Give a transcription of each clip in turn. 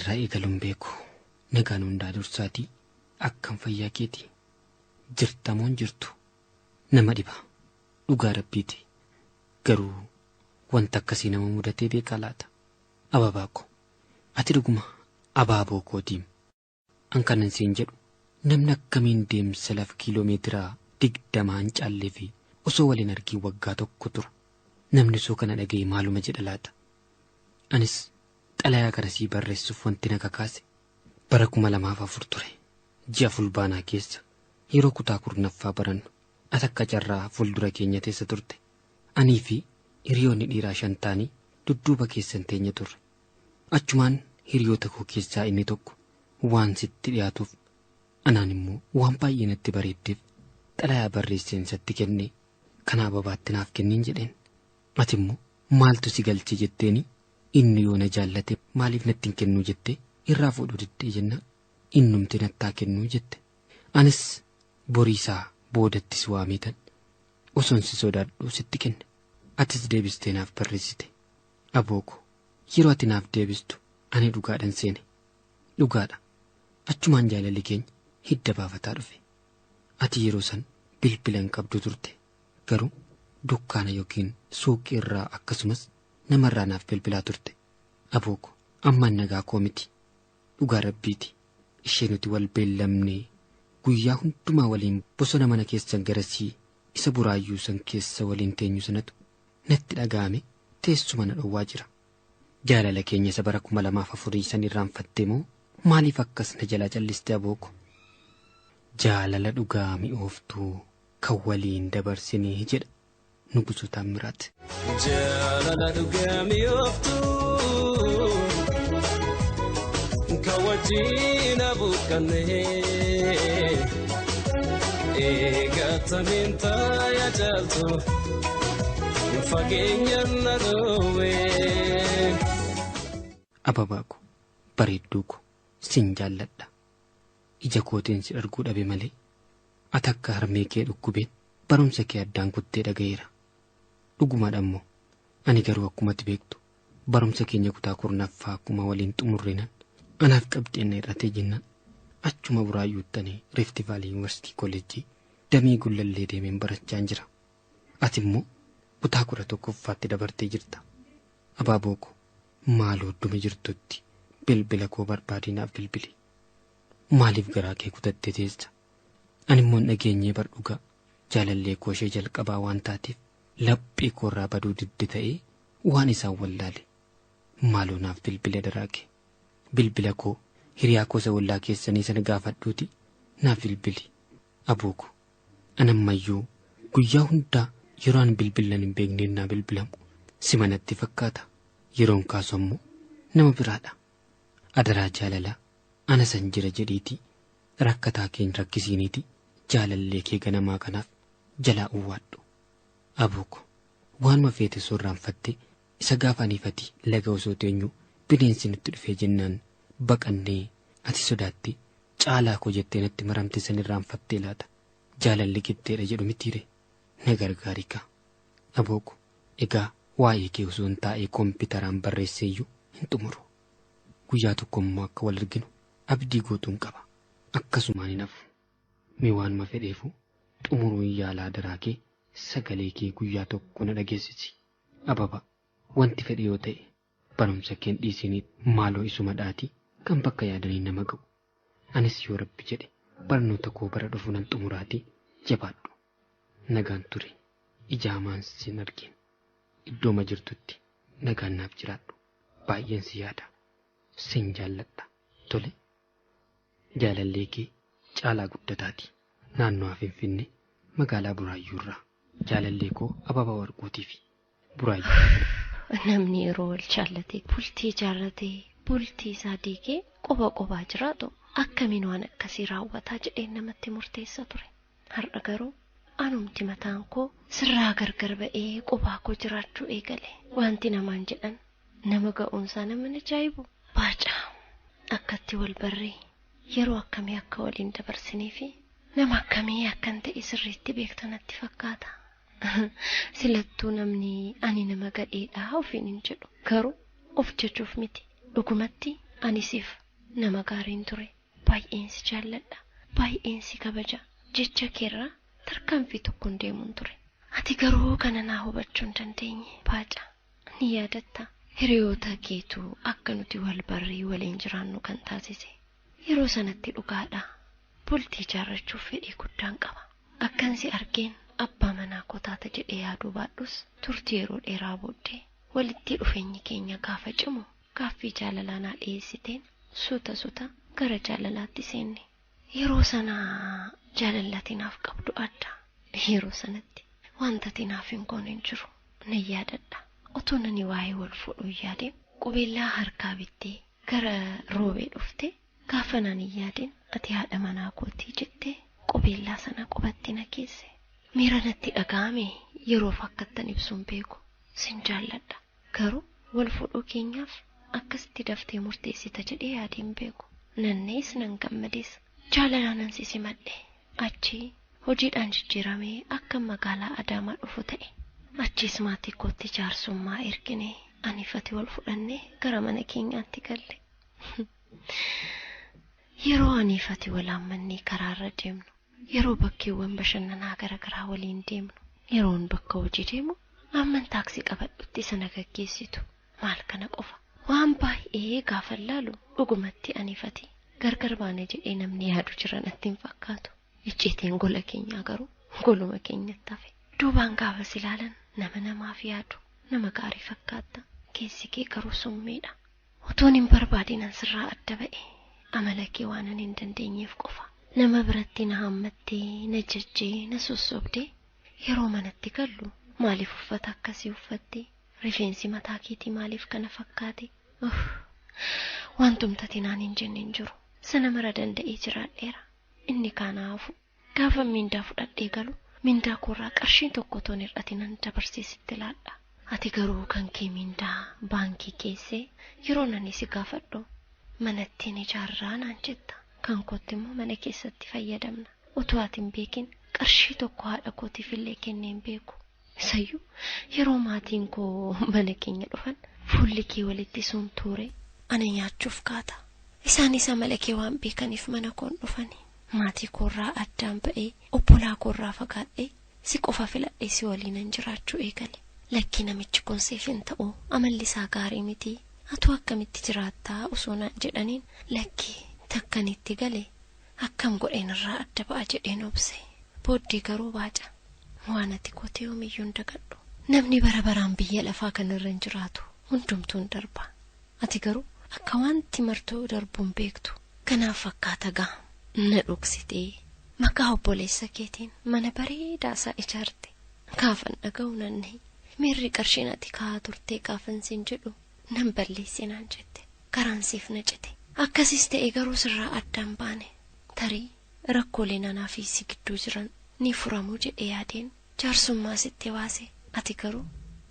asirraa eegaluun beeku nagaan hundaa dursaatii akkam fayyaa keeti jirtamoon jirtu nama dhiba dhugaa rabbiiti garuu wanta akkasii nama mudatee beekaa laata ababaa ko ati dhuguma abaaboo kootiim an kanan siin jedhu namni akkamiin deemsa laf kiiloomeetiraa 20 caallee fi osoo waliin argii waggaa tokko tura namni soo kana dhaga'e maaluma jedha laata anis xalayaa garasii barreessuuf wanti na kakaase bara 2004 ture ji'a fulbaanaa keessa yeroo kutaa 10ffaa barannu atakka carraa fuuldura keenya teessa turte anii fi hiriyoonni dhiiraa 5 taanii dudduuba keessan teenya turre achumaan hiriyoota koo keessaa inni tokko waan sitti dhiyaatuuf anaan immoo waan baay'ee natti bareeddeef xalayaa barreesseen satti kenne kana ababaatti naaf kenniin jedheen ati immoo maaltu si galche jetteeni inni yoo na jaallate maaliif natti hin kennuu jette irraa fuudhuu diddee jenna innumti nattaa kennuu jette anis boriisaa boodatti si waameetan osoon si sodaadhu sitti kenne atis deebistee naaf barreessite abooko yeroo ati naaf deebistu ani dhugaadhan seene dhugaadha achumaan jaalalli keenya hidda baafataa dhufe ati yeroo san bilbila hin qabdu turte garuu dukkaana yookiin suuqii irraa akkasumas namarraa naaf bilbilaa turte abooko ammaan nagaa koo miti dhugaa rabbiiti ishee nuti wal beellamnee guyyaa hundumaa waliin bosona mana keessan garasii isa buraayyuu san keessa waliin teenyu sanatu natti dhaga'ame teessuma na dhowwaa jira jaalala keenya isa bara 2004 san irraanfattee moo maaliif akkas na jalaa calliste abooko jaalala dhugaa mi'ooftuu kan waliin dabarsinee jedha Nugusu Taamiraat jaalala dhugaa mi'ooftuu kan wajjin abuuqqannee eegatamiin taayaa jaaltu fageenyaan na dhoowwee ababaako bareedduuko sin jaalladha ija kootiin si arguu dhabe malee atakka harmee kee dhukkubeen barumsa kee addaan kuttee dhaga'eera dhugumaadhammoo ani garuu akkumatti beektu barumsa keenya kutaa 10ffaa akkuma waliin xumurrinan anaaf qabxeen irratee jennaan achuma buraayyuuttanii Rift Valley University College damee gullallee deemeen barachaan jira ati immoo kutaa 11ffaatti dabartee jirta abaabooko maaloo dhume jirtutti bilbila koo barbaadinaaf bilbili maaliif garaa kee kutattee teessa ani immoo dhageenyee bardhugaa jaalallee koo ishee jalqabaa waan taateef laphee koorraa baduu didde ta'ee waan isaan wallaale maaloo naaf bilbila daraake bilbila koo hiriyaa koo isa wallaa keessanii sana gaafadhuuti naaf bilbili abooko anammayyuu guyyaa hundaa yeroo an bilbilan hin beekneen naa bilbilamu si manatti fakkaata yeroon kaasu ammoo nama biraadha adaraa jaalalaa ana san jira jedhiiti rakkataa keenya rakkisiiniiti jaalallee kee ganamaa kanaaf jalaa uwwaadhu abooko waanuma feete soorraanfatte isa gaafaniifati laga osoo teenyu bineensi nutti dhufee jennaan baqannee ati sodaatte caalaa koo jettee natti maramte sanirraanfattee laata jaalalli qixxeedha jedhu mitiire na gargaarikaa abooko egaa waa'ee kee osoo hin taa'ee kompiitaraan barreesseeyyuu hin xumuru guyyaa tokkommoo akka wal arginu abdii gootuun qaba akkasumaan hin hafu mi waanuma fedheefu xumuruu yaalaa daraakee sagalee kee guyyaa tokko na dhageessisi ababa wanti fedhe yoo ta'e barumsa keen dhiisinii maaloo isuma dhaatii kan bakka yaadanii nama ga'u anis yoo rabbi jedhe barnoota koo bara dhufu nan xumuraatii jabaadhu nagaan ture ijaamaan sin argin iddooma jirtutti nagaan naaf jiraadhu baay'een si yaada sin jaalladha tole jaalallee kee caalaa guddataati naannoo Finfinnee magaalaa Buraayyuurraa jaalallee koo Ababa Warquutii fi Buraayyuu namni yeroo wal jaallatee bultii jaallatee bultii isaa diigee qoba jiraatu akkamiin waan akkasii raawwataa jedheen namatti murteessa ture har'a garuu anumti mataan koo sirraa gargar ba'ee qobaa koo jiraachuu eegale wanti namaan jedhan nama ga'uunsaa nama ajaa'ibu baacaa akkatti wal barree yeroo akkamii akka waliin dabarsinee fi nama akkamii akkan ta'e sirriitti beektanatti fakkaata silattuu namni ani nama gadheedhaa ofiin hin jedhu garuu of jechuuf miti dhugumatti Anisiif nama gaariin ture. Baay'een si jaalladha. Baay'een si kabaja. Jecha keerraa tarkaanfii tokkoon deemuun ture. Ati garuu kana naa hubachuu hin dandeenye. Baaca ni yaadatta. Hiriyoota keetu akka nuti wal barrii waliin jiraannu kan taasise. Yeroo sanatti dhugaadha. Bultii ijaarrachuuf fedhii guddaan qaba. Akkan si argeen abbaa manaa koo taata jedhee yaaduu baadhus turtii yeroo dheeraa booddee walitti dhufeenyi keenya gaafa cimu gaaffii jaalalaa naa dhiyeessiteen suuta gara jaalalaatti seenne. Yeroo sana jaalallati naaf qabdu adda. Yeroo sanatti wanta tinaaf hin goone hin jiru. Ni yaadadha. Otoo nani waa'ee wal fuudhuu yaadeen qubeellaa harkaa bittee gara roobee dhufte gaafa nani yaadeen ati haadha manaa kootii jettee qubeellaa sana qubatti na keesse. Miira natti dhaga'ame yeroof akkattan ibsuun beeku. Sin jaalladha. Garuu wal fuudhuu keenyaaf akkasitti daftee murteessita jedhee yaadeen beeku. Nannees nan gammades. Jaalalaan si simadhe. Achi hojiidhaan jijjiiramee akka magaalaa Adaamaa dhufu ta'e. Achis maatii kootti jaarsummaa ergine anifati wal fudhannee gara mana keenyaatti galle. Yeroo anifati wal hammannee karaarra deemnu, yeroo bakkeewwan bashannanaa garagaraa waliin deemnu, yeroon bakka hojii deemu amman taaksii qabadhutti sana gaggeessitu. Maal kana qofa waan baay'ee gaafa laalu dhugumatti anifati gargar baane jedhee namni yaadu jira natti hin fakkaatu. Icciitiin gola keenyaa garuu goluma keenyatti hafe. Duubaan gaafa silaalan nama namaaf yaadu, nama gaarii fakkaata. Keessi kee garuu summiidha. Otoon hin barbaadinan sirraa adda ba'e. Amala kee waan hin dandeenyeef qofa. Nama biratti na hammattee, na jajjee, na sossobdee yeroo manatti gallu maaliif uffata akkasii uffatte? Rifeensi mataa keetii maaliif kana fakkaate? Wantumtati naan hin jenne hin jiru. Sana mara danda'ee jiraadheera. Inni kanaafu gaafa mindaa fudhadhee galu mindaa koorraa qarshii tokko toon hir'atinan dabarsiisitti laadha. Ati garuu kan kee mindaa baankii keessee yeroo nani si gaafadhu manatti ni ijaarraa naan jetta. Kan kootti immoo mana keessatti fayyadamna. Utuu ati hin beekin qarshii tokko haadha kootiif illee kennee hin beeku. Isayyuu yeroo maatiin koo mana keenya dhufan fuulli kee walitti sun ture ana nyaachuuf kaata. Isaanis amala kee waan beekaniif mana koon dhufani. Maatii koorraa addaan ba'ee obbolaa koorraa fagaadhee si qofa filadhee si waliinan jiraachuu eegale. Lakki namichi kun siif hin ta'u amalli isaa gaarii miti. Atu akkamitti jiraattaa osoo naan jedhaniin lakki takkanitti gale akkam godheen irraa adda ba'a jedheen obse. Booddee garuu baaca waan ati kootee oomiyyuun dagadhu. Namni bara baraan biyya lafaa kanarra hin jiraatu hundumtuun darba. Ati garuu akka wanti martuu darbuun beektu. Kanaaf fakkaata gaa na dhugsitee maqaa obboleessa keetiin mana bareedaa isaa ijaarte. Gaafan dhaga'u nanne miirri qarshiin ati kaa'aa turtee gaafan siin jedhu nan balleessinaan jette. Karaan siif na cite. Akkasis ta'e garuu sirraa addaan baane. Tarii rakkoolee nanaa fi si gidduu jiran ni furamuu jedhee yaadeen jaarsummaa sitti baase. Ati garuu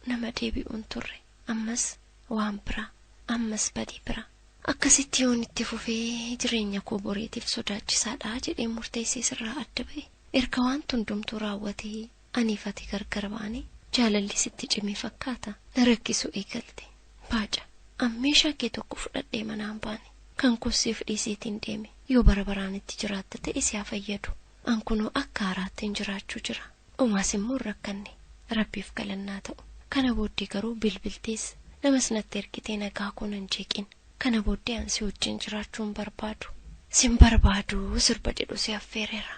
nama deebi'uun turre. Ammas waan biraa. Ammas badii bira. Akkasitti yoon itti fufee jireenya koo boriitiif sodaachisaadha jedhee murteessee sirraa adda ba'e. Erga waan hundumtuu raawwatee aniifati gargar baane jaalalli sitti cimee fakkaata. Na rakkisu eegalte. Baaca ammeeshaa kee tokko fudhadhee manaan baane. Kan kussiif dhiiseetiin deeme. Yoo bara baraan itti jiraatta ta'e si haa fayyadu. An kunoo akka haaraattiin jiraachuu jira. Umaas immoo rakkanne. Rabbiif galannaa ta'u. Kana booddee garuu bilbiltees namas natti ergitee nagaa koo nan jeeqin. Kana booddee ansi wajjin jiraachuun barbaadu. Sin barbaadu sirba jedhu si affeereera.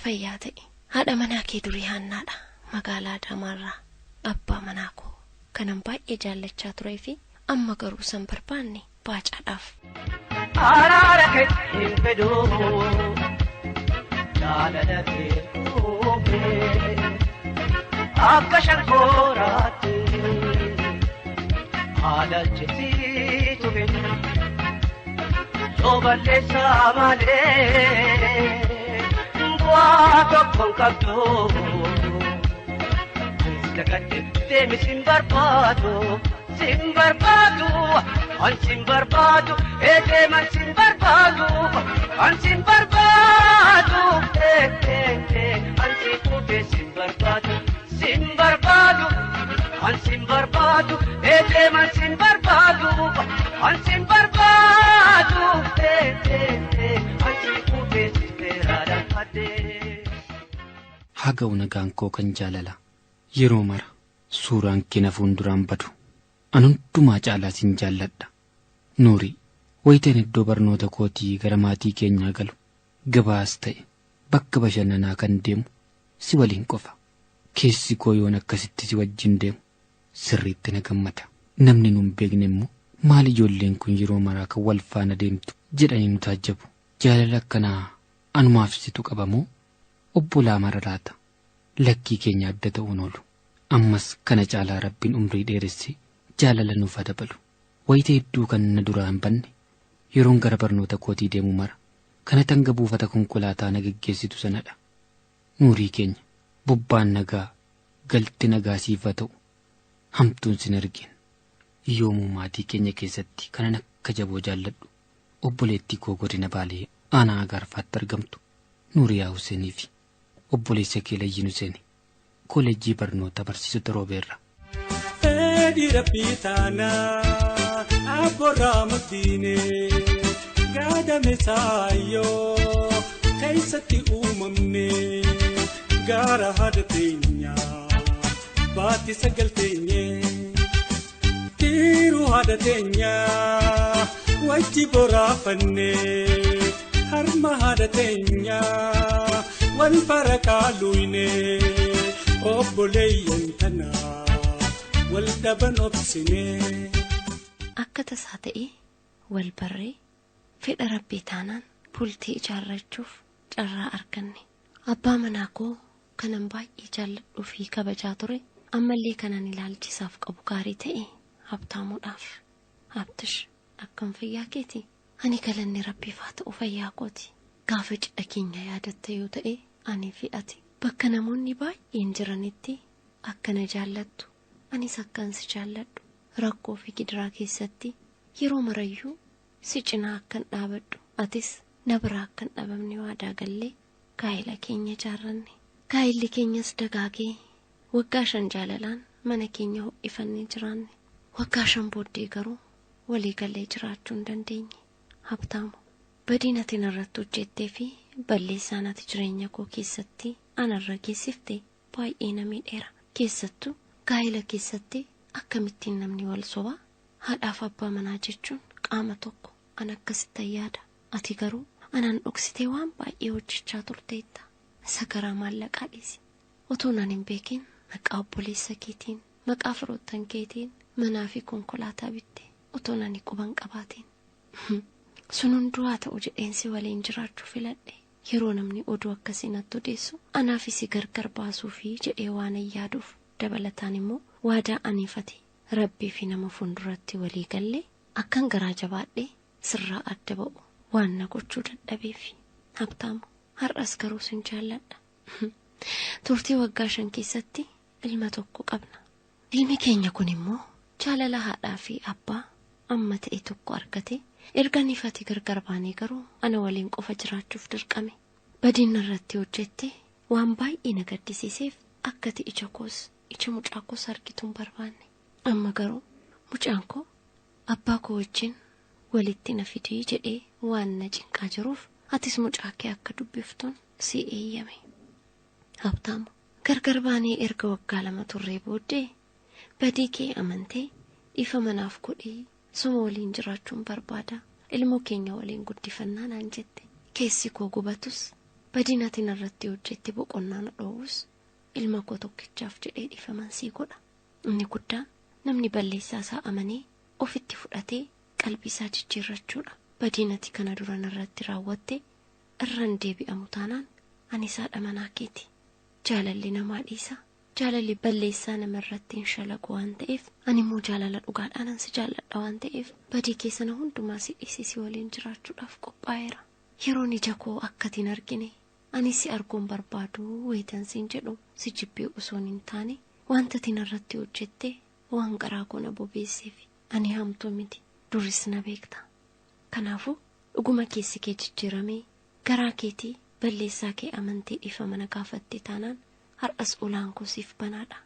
Fayyaa ta'e. Haadha manaa kee durii Haannaadha. Magaalaa Adaamaarraa. Abbaa manaa koo kanan baay'ee jaallachaa turee fi amma garuu san barbaanne baacaadhaaf. Araara kee hin fedhuu jaalala kee uumee akka shankooraatti haala jechisiitu kenna yoo balleessaa malee bu'aa tokkoon qabdu. Deemi sin barbaadu, an sin barbaadu, deeman sin barbaadu, an sin barbaadu, an si fuudhee sin barbaadu, an sin barbaadu, deeman sin barbaadu, an sin barbaadu. haga nagaan koo kan jaalala yeroo mara suuraan kee fuunduraan badu an hundumaa caalaa sin jaalladha. Nuurii wayiteen iddoo barnoota kootii gara maatii keenyaa galu gabaas ta'e bakka bashannanaa kan deemu si waliin qofa. Keessi koo yoon akkasitti si wajjin deemu sirriitti na gammada. Namni nun beekne immoo maal ijoolleen kun yeroo maraa kan wal faana deemtu jedhanii nu taajjabu. Jaalala akkanaa anumaaf situ qabamoo obbolaa mararaata lakkii keenya adda ta'uun oolu. Ammas kana caalaa Rabbiin umrii dheeressi jaalala nuuf dabalu. Wayitee hedduu kan na duraan banne yeroon gara barnoota kootii deemu mara kana tanga buufata konkolaataa na geggeessitu sanadha. Nuurii keenya bobbaan nagaa galti nagaa siif ta'u hamtuun sin argin. Yoomuu maatii keenya keessatti kanan akka jaboo jaalladhu obboleettii koo godina Baalee aanaa Agaarfaatti argamtu Nuuriyaa Huseenii fi obboleessa kee Layyin Huseenii koolejjii barnoota barsiisota Roobeerra. Fedhii Rabbii taanaa abboorraa maqdiinee gaadame saayyoo keessatti uumamnee gaara haadha teenyaa baatti sagal teenyee tiiruu haadha teenyaa wajji boraafannee harma haadha teenyaa wal fara kaaluunee obboleeyyan tanaa wal dhaban obsinee. Akka tasaa ta'ee wal barree fedha Rabbii taanaan bultii ijaarrachuuf carraa arganne. Abbaa manaa koo kanan baay'ee jaalladhuu fi kabajaa ture ammallee kanan ilaalchisaaf qabu gaarii ta'e Habtaamuudhaaf. Habtish akkam fayyaa keeti? Ani galanni Rabbiif haa ta'u fayyaa kooti. Gaafa cidha keenya yaadatte yoo ta'e ani fi ati bakka namoonni baay'een jiranitti akkana jaallattu anis akkan si jaalladhu. Rakkoo fi gidiraa keessatti yeroo marayyuu si cinaa akkan dhaabadhu atis na biraa akkan dhabamne waadaa gallee gaa'ela keenya ijaarranne. Gaa'elli keenyas dagaagee waggaa 5 jaalalaan mana keenya ho'ifannee jiraanne. Waggaa 5 booddee garuu walii galee jiraachuu hin dandeenye. Habtaamu badii ati narratti hojjettee fi balleessaan ati jireenya koo keessatti anarra geessifte baay'ee na miidheera. Keessattuu gaa'ela keessatti akkamittiin namni wal sobaa? Haadhaaf abbaa manaa jechuun qaama tokko an akkasitti yaada. Ati garuu anaan dhoksitee waan baay'ee hojjechaa turteetta. Sagaraa maallaqaa dhiisi. Otoo nan hin beekin maqaa obboleessa keetiin maqaa firoottan keetiin manaa fi konkolaataa bitte otoo nani quban qabaatiin. Sun hunduu ta'u jedheensi waliin jiraachuu filadhe. Yeroo namni oduu akkasii natti odeessu anaafis gargar baasuu fi jedhee waan yaaduuf dabalataan immoo waadaa aniifate Rabbii fi nama fuulduratti walii gallee akkan garaa jabaadhee sirraa adda ba'u waan na gochuu dadhabeef. Habtaamu har'as garuu sin jaalladha. Turtii waggaa 5 keessatti ilma tokko qabna. Ilmi keenya kun immoo jaalala haadhaa fi abbaa amma ta'e tokko argate erga nifati gargar baanee garuu ana waliin qofa jiraachuuf dirqame. Badiin irratti hojjette waan baay'ee na gaddisiiseef akkati ija koos ija mucaa koos argituun barbaanne. Amma garuu mucaan koo abbaa koo wajjin walitti na fidii jedhee waan na cinqaa jiruuf atis mucaa kee akka dubbiftuun si eeyyame. Habtaamu gargar baanee erga waggaa 2 turree booddee badii kee amantee ifa manaaf godhee suma waliin jiraachuun barbaada. Ilmoo keenya waliin guddifannaa naan jette. Keessi koo gubatus badiin ati narratti hojjette boqonnaa na dhoowwus ilma koo tokkichaaf jedhee dhiifaman sii godha. Inni guddaan namni balleessaa isaa amanee ofitti fudhatee qalbii isaa jijjiirrachuudha. Badiin ati kana dura narratti raawwatte irraan deebi'amu taanaan ani saadha manaa keeti. Jaalalli namaa dhiisa. Jaalalli balleessaa namarratti hin shalagu waan ta'eef ani immoo jaalala dhugaadhaan si jaalladha waan ta'eef badii keessana hundumaa si dhiisisi waliin jiraachuudhaaf qophaa'eera. Yeroon ija koo akkatiin argine ani si arguun barbaadu weetan siin jedhu si jibbee osoo hin taane wanta ati narratti hojjette waan garaa koo na bobeesseef ani hamtuu miti duris na beekta. Kanaafuu dhuguma keessi kee jijjiiramee garaa keetii balleessaa kee amantee dhiifama na gaafatte taanaan har'as ulaan koo siif banaadha.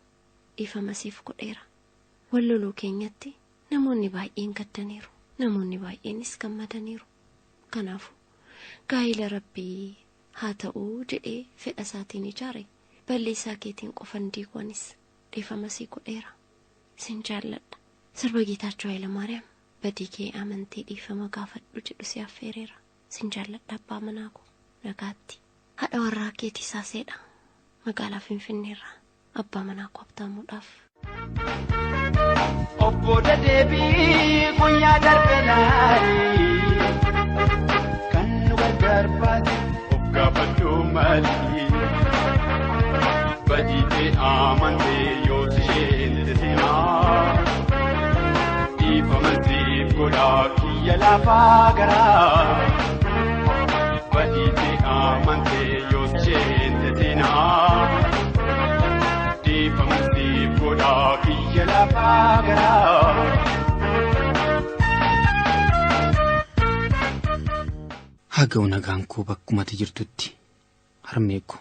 Dhiifama siif godheera. Walloluu keenyatti namoonni baay'een gaddaniiru. Namoonni baay'eenis gammadaniiru. Kanaafuu gaa'ela Rabbii haa ta'uu jedhee fedha isaatiin ijaare balleessaa keetiin qofan diiguunis dhiifama sii godheera. Sin jaalladha. Sirba Geetaachoo Hayilamaariyaam badii kee amantee dhiifama gaafadhu jedhu si affeereera. Sin jaalladha abbaa manaa koo nagaatti. Haadha warraa keetii saaseedha. Magaalaa Finfinneerraa abbaa manaa koo abdaamuudhaaf. Obbo Dadeebii guyyaa darbe laali kan wal darbaate of gaafachuu maali badii kee amantee yoo isheen seenaa dhiifamansiif godhaa kiyya lafaa garaa badii kee amantee yoo isheen seenaa dhiifamansiif godhaa kiyya lafaa garaa. Haga'u nagaan koo bakkumatti jirtutti harmee koo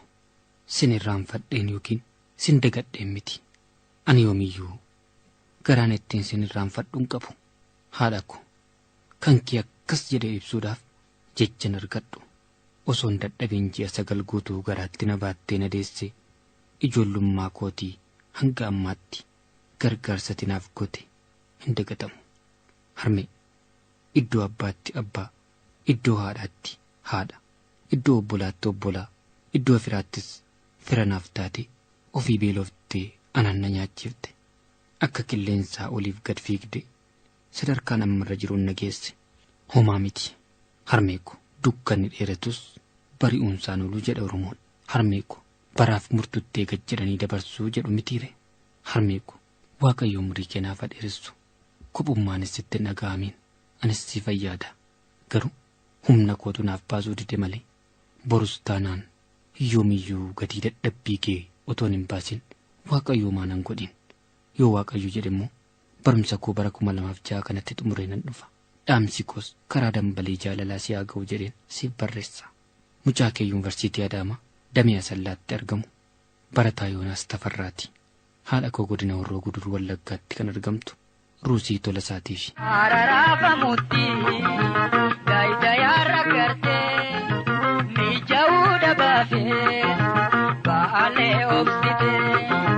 sin irraanfadheen yookiin sin dagadheen miti. Ani yoomiyyuu garaan ittiin sin irraanfadhuun qabu. Haadha koo kan kee akkas jedhee ibsuudhaaf jechan argadhu. Osoon dadhabeen ji'a 9 guutuu garaatti na baattee na deessee ijoollummaa kootii hanga ammaatti gargaarsati naaf goote hin dagatamu. Harmee iddoo abbaatti abbaa, iddoo haadhaatti haadha, iddoo obbolaatti obbolaa, iddoo firaattis fira naaf taate ofii beeloftee anaan na nyaachifte. Akka qilleensaa oliif gad fiigde sadarkaan ammarra jiruun na geesse. Homaa miti. Harmee koo dukkanni dheeratus bari'uunsaan oolu jedha Oromoon. Harmee koo baraaf murtuttee gad jedhanii dabarsuu jedhu mitiire. Harmee koo Waaqayyo umurii kee naaf dheeressu. Kophummaanis itti dhaga'amiin anis si fayyaada. Garuu humna kootu naaf baasuu dide malee borus taanaan yoomiyyuu gatii dadhabbii kee otoon hin baasin Waaqayyo maanan godhin. Yoo Waaqayyo jedhe immoo barumsa koo bara 2006 kanatti xumuree nan dhufa. Dhaamsi koos karaa dambalee jaalalaa si haa ga'u jedheen siif barreessa. Mucaa kee yuunivarsiitii Adaamaa Damee Asallaatti argamu barataa Yoonaas Tafarraati. Haadha koo godina Horroo Guduruu Wallaggaatti kan argamtu Ruusii Tolasaatiif. Araraafamutti daayidayaa ragartee mijaa'uu dhabaafee ba'alee obsitee.